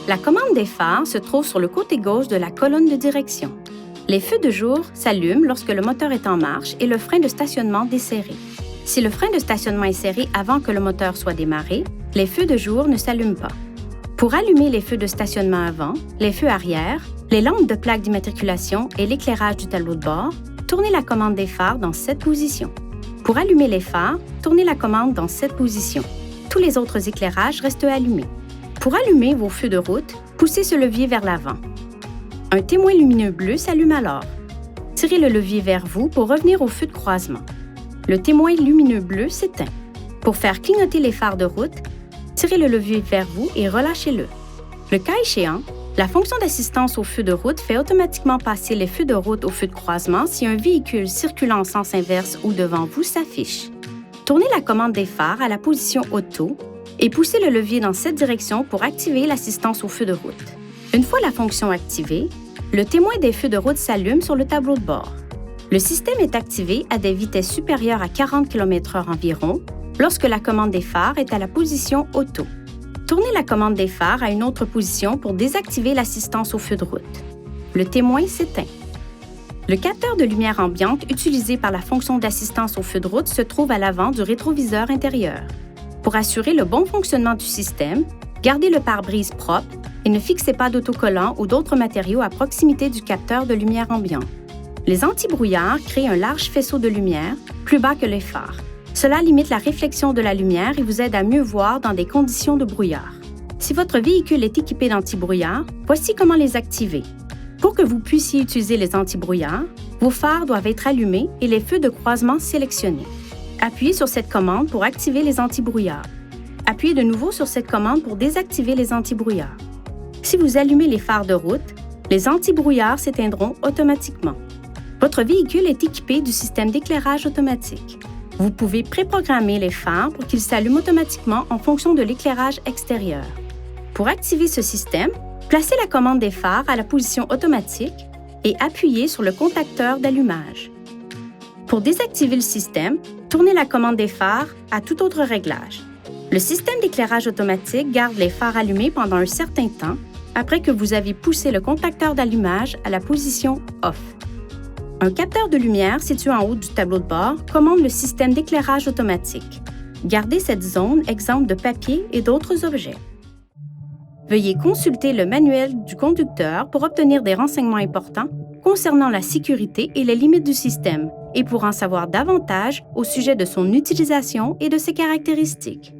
La commande des phares se trouve sur le côté gauche de la colonne de direction. Les feux de jour s'allument lorsque le moteur est en marche et le frein de stationnement desserré. Si le frein de stationnement est serré avant que le moteur soit démarré, les feux de jour ne s'allument pas. Pour allumer les feux de stationnement avant, les feux arrière, les lampes de plaque d'immatriculation et l'éclairage du tableau de bord, tournez la commande des phares dans cette position. Pour allumer les phares, tournez la commande dans cette position. Tous les autres éclairages restent allumés. Pour allumer vos feux de route, poussez ce levier vers l'avant. Un témoin lumineux bleu s'allume alors. Tirez le levier vers vous pour revenir au feu de croisement. Le témoin lumineux bleu s'éteint. Pour faire clignoter les phares de route, tirez le levier vers vous et relâchez-le. Le cas échéant, la fonction d'assistance aux feux de route fait automatiquement passer les feux de route au feu de croisement si un véhicule circulant en sens inverse ou devant vous s'affiche. Tournez la commande des phares à la position auto et poussez le levier dans cette direction pour activer l'assistance aux feux de route. Une fois la fonction activée, le témoin des feux de route s'allume sur le tableau de bord. Le système est activé à des vitesses supérieures à 40 km/h environ lorsque la commande des phares est à la position auto. Tournez la commande des phares à une autre position pour désactiver l'assistance aux feux de route. Le témoin s'éteint. Le capteur de lumière ambiante utilisé par la fonction d'assistance aux feux de route se trouve à l'avant du rétroviseur intérieur. Pour assurer le bon fonctionnement du système, gardez le pare-brise propre et ne fixez pas d'autocollants ou d'autres matériaux à proximité du capteur de lumière ambiante. Les antibrouillards créent un large faisceau de lumière, plus bas que les phares. Cela limite la réflexion de la lumière et vous aide à mieux voir dans des conditions de brouillard. Si votre véhicule est équipé d'antibrouillards, voici comment les activer. Pour que vous puissiez utiliser les antibrouillards, vos phares doivent être allumés et les feux de croisement sélectionnés. Appuyez sur cette commande pour activer les antibrouillards. Appuyez de nouveau sur cette commande pour désactiver les antibrouillards. Si vous allumez les phares de route, les antibrouillards s'éteindront automatiquement. Votre véhicule est équipé du système d'éclairage automatique. Vous pouvez préprogrammer les phares pour qu'ils s'allument automatiquement en fonction de l'éclairage extérieur. Pour activer ce système, placez la commande des phares à la position automatique et appuyez sur le contacteur d'allumage. Pour désactiver le système, tournez la commande des phares à tout autre réglage. Le système d'éclairage automatique garde les phares allumés pendant un certain temps après que vous avez poussé le contacteur d'allumage à la position Off. Un capteur de lumière situé en haut du tableau de bord commande le système d'éclairage automatique. Gardez cette zone exempte de papier et d'autres objets. Veuillez consulter le manuel du conducteur pour obtenir des renseignements importants concernant la sécurité et les limites du système et pour en savoir davantage au sujet de son utilisation et de ses caractéristiques.